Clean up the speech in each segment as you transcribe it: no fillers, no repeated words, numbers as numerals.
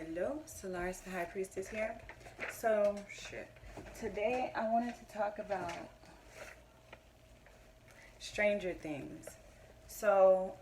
Hello, Solaris the High Priestess here. Today I wanted to talk about Stranger Things. So,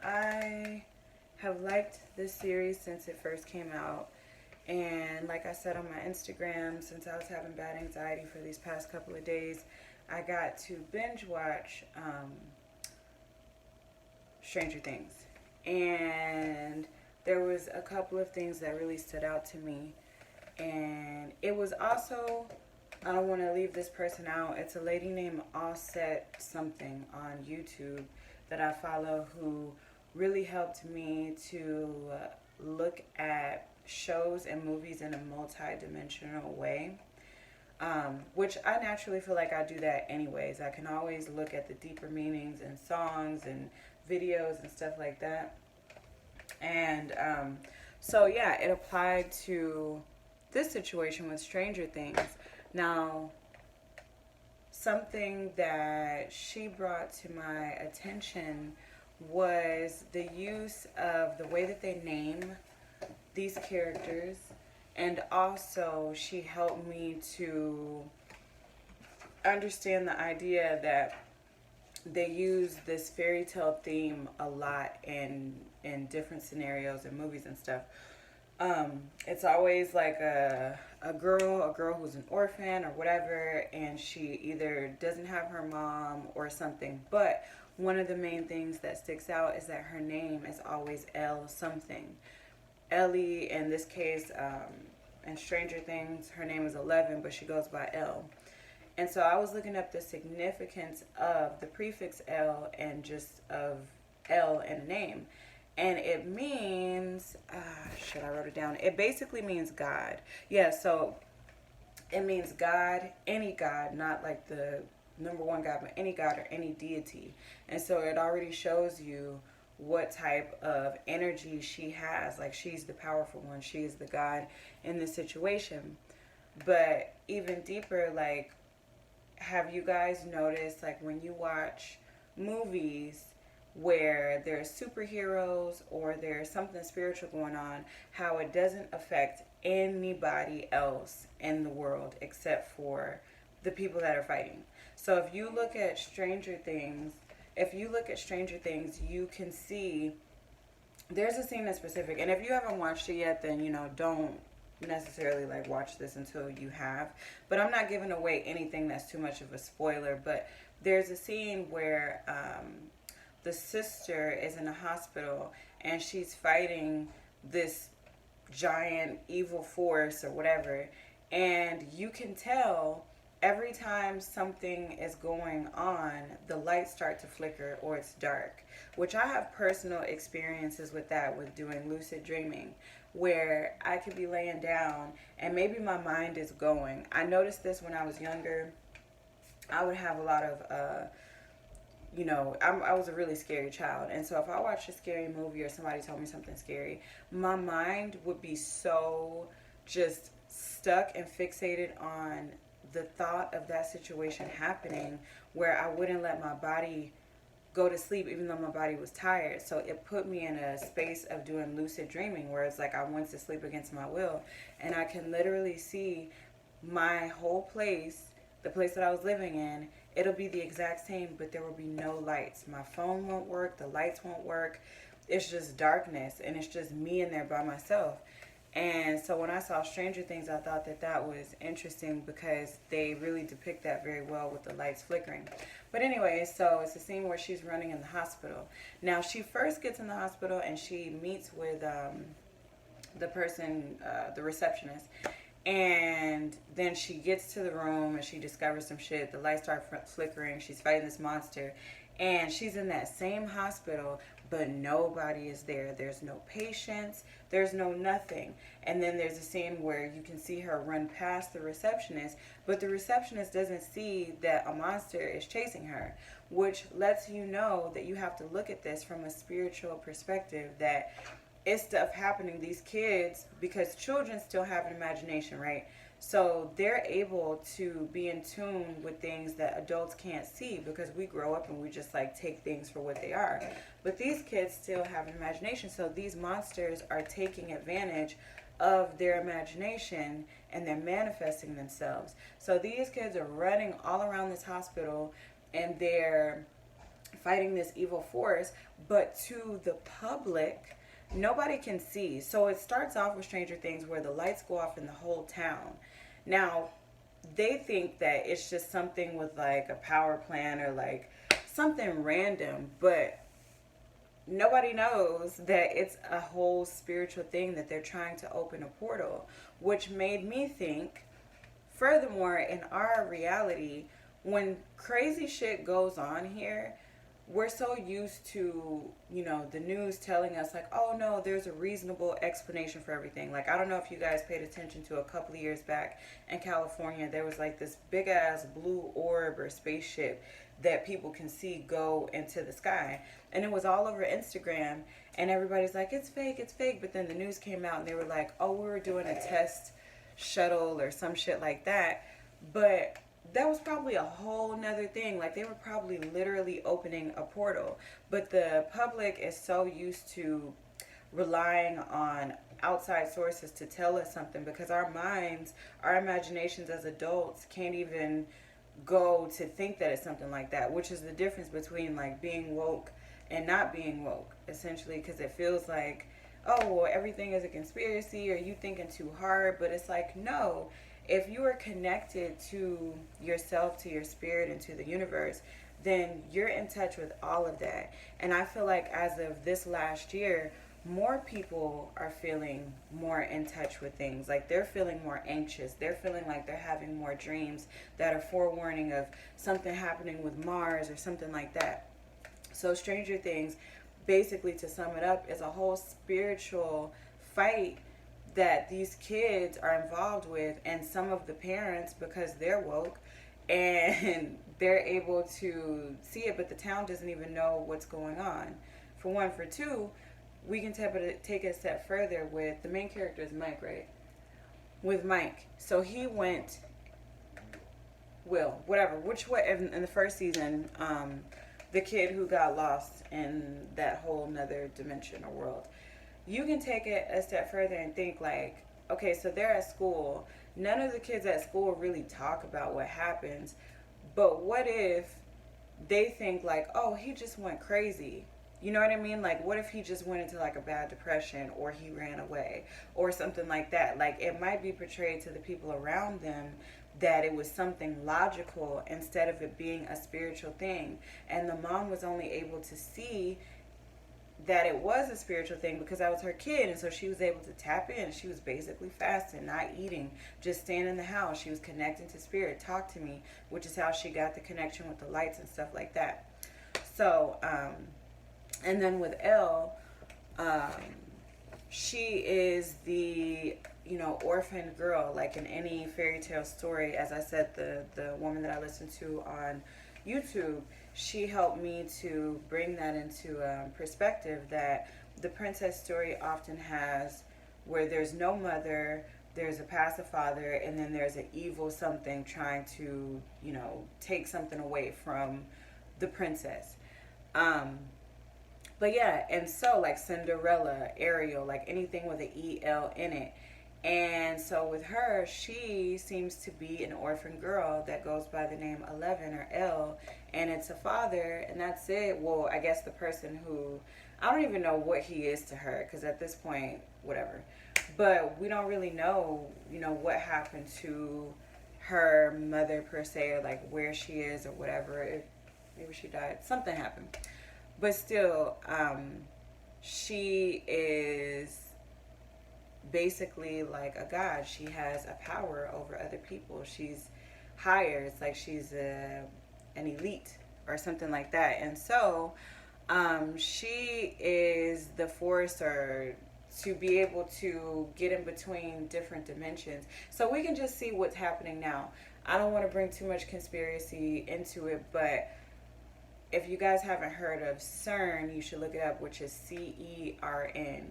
I have liked this series since it first came out. And like I said on my Instagram, since I was having bad anxiety for these past couple of days, I got to binge watch Stranger Things. And there was a couple of things that really stood out to me. And it was also, I don't want to leave this person out. It's a lady named Offset something on YouTube that I follow who really helped me to look at shows and movies in a multi-dimensional way. Which I naturally feel like I do that anyways. I can always look at the deeper meanings in songs and videos and stuff like that. And yeah, it applied to this situation with Stranger Things. Now, something that she brought to my attention was the use of the way that they name these characters, and also she helped me to understand the idea that they use this fairy tale theme a lot in different scenarios and movies and stuff. It's always like a girl who's an orphan or whatever, and she either doesn't have her mom or something. But one of the main things that sticks out is that her name is always Elle something. Ellie, in this case, in Stranger Things, her name is 11, but she goes by Elle. And so I was looking up the significance of the prefix L and just of L in a name. And it means, I wrote it down. It basically means God. Yeah, so it means God, any God, not like the number one God, but any God or any deity. And so it already shows you what type of energy she has. Like, she's the powerful one. She is the God in this situation. But even deeper, like, have you guys noticed, like, when you watch movies where there's superheroes or there's something spiritual going on, how it doesn't affect anybody else in the world except for the people that are fighting? So if you look at Stranger Things, you can see there's a scene that's specific. And if you haven't watched it yet, then, don't necessarily like watch this until you have. But I'm not giving away anything that's too much of a spoiler. But there's a scene where the sister is in a hospital and she's fighting this giant evil force or whatever, and you can tell every time something is going on, the lights start to flicker or it's dark, which I have personal experiences with that with doing lucid dreaming, where I could be laying down and maybe my mind is going. I noticed this when I was younger. I would have a lot of I was a really scary child. And so if I watched a scary movie or somebody told me something scary, my mind would be so just stuck and fixated on the thought of that situation happening, where I wouldn't let my body go to sleep even though my body was tired. So it put me in a space of doing lucid dreaming where it's like I went to sleep against my will, and I can literally see my whole place, the place that I was living in. It'll be the exact same, but there will be no lights. My phone won't work, the lights won't work. It's just darkness, and it's just me in there by myself. And so when I saw Stranger Things, I thought that that was interesting because they really depict that very well with the lights flickering. But anyway, so it's a scene where she's running in the hospital. Now, she first gets in the hospital and she meets with the person, the receptionist. And then she gets to the room and she discovers some shit. The lights start flickering. She's fighting this monster. And she's in that same hospital, but nobody is there. There's no patients. There's no nothing. And then there's a scene where you can see her run past the receptionist, but the receptionist doesn't see that a monster is chasing her, which lets you know that you have to look at this from a spiritual perspective, that it's stuff happening. These kids, because children still have an imagination, right? So they're able to be in tune with things that adults can't see because we grow up and we just like take things for what they are. But these kids still have an imagination. So these monsters are taking advantage of their imagination and they're manifesting themselves. So these kids are running all around this hospital and they're fighting this evil force, but to the public, nobody can see. So it starts off with Stranger Things where the lights go off in the whole town. Now, they think that it's just something with like a power plant or like something random, but nobody knows that it's a whole spiritual thing that they're trying to open a portal, which made me think, furthermore, in our reality, when crazy shit goes on here, we're so used to, you know, the news telling us like, oh no, there's a reasonable explanation for everything. Like, I don't know if you guys paid attention to a couple of years back in California, there was like this big ass blue orb or spaceship that people can see go into the sky. And it was all over Instagram and everybody's like, it's fake, it's fake. But then the news came out and they were like, oh, we were doing a test shuttle or some shit like that. But that was probably a whole nother thing. Like, they were probably literally opening a portal. But the public is so used to relying on outside sources to tell us something because our minds, our imaginations as adults can't even go to think that it's something like that, which is the difference between like being woke and not being woke, essentially, because it feels like, oh, well, everything is a conspiracy or you thinking too hard. But it's like, no, if you are connected to yourself, to your spirit, and to the universe, then you're in touch with all of that. And I feel like as of this last year, more people are feeling more in touch with things. Like, they're feeling more anxious. They're feeling like they're having more dreams that are forewarning of something happening with Mars or something like that. So Stranger Things, basically, to sum it up, is a whole spiritual fight that these kids are involved with, and some of the parents, because they're woke and they're able to see it, but the town doesn't even know what's going on, for one. For two, we can take it a step further with the main character is Mike, right? With Mike, so he went, Will, whatever, which way in the first season, the kid who got lost in that whole nother dimension or world. You can take it a step further and think like, okay, so they're at school. None of the kids at school really talk about what happens. But what if they think like, oh, he just went crazy? You know what I mean? Like, what if he just went into like a bad depression or he ran away or something like that? Like, it might be portrayed to the people around them that it was something logical instead of it being a spiritual thing. And the mom was only able to see that it was a spiritual thing because that was her kid, and so she was able to tap in. She was basically fasting, not eating, just staying in the house. She was connecting to spirit, talk to me, which is how she got the connection with the lights and stuff like that. So and then with Elle, she is the, you know, orphan girl, like in any fairy tale story. As I said, the woman that I listened to on YouTube, she helped me to bring that into perspective, that the princess story often has where there's no mother, there's a passive father, and then there's an evil something trying to, you know, take something away from the princess. But yeah, and so like Cinderella, Ariel, like anything with an E-L in it. And so with her, she seems to be an orphan girl that goes by the name 11 or L, and it's a father, and that's it. Well, I guess the person who, I don't even know what he is to her, because at this point, whatever. But we don't really know, you know, what happened to her mother per se, or like where she is or whatever. Maybe she died. Something happened. But still, she is basically like a god. She has a power over other people. She's higher. It's like she's an elite or something like that. And so she is the forcer to be able to get in between different dimensions. So we can just see what's happening now. I don't want to bring too much conspiracy into it, but if you guys haven't heard of CERN, you should look it up, which is CERN.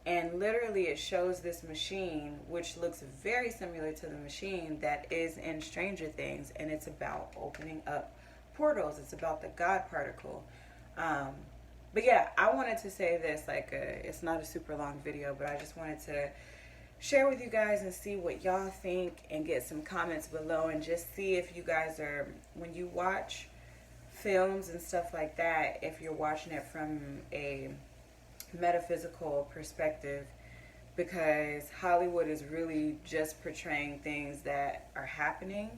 And literally it shows this machine, which looks very similar to the machine that is in Stranger Things, and it's about opening up portals. It's about the God particle. um, but yeah, I wanted to say this, like, it's not a super long video, but I just wanted to share with you guys and see what y'all think, and get some comments below, and just see if you guys are, when you watch films and stuff like that, if you're watching it from a metaphysical perspective, because Hollywood is really just portraying things that are happening.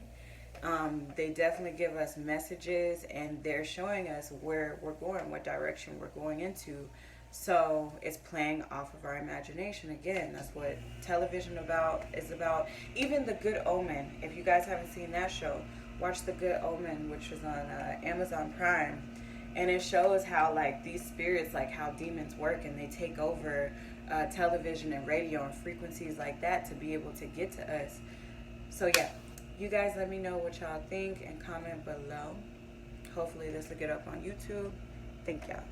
They definitely give us messages, and they're showing us where we're going, what direction we're going into. So it's playing off of our imagination. Again, that's what television is about. Even The Good Omen. If you guys haven't seen that show, watch The Good Omen, which is on Amazon Prime. And it shows how, like, these spirits, like how demons work, and they take over television and radio and frequencies like that to be able to get to us. So yeah, you guys let me know what y'all think and comment below. Hopefully this will get up on YouTube. Thank y'all.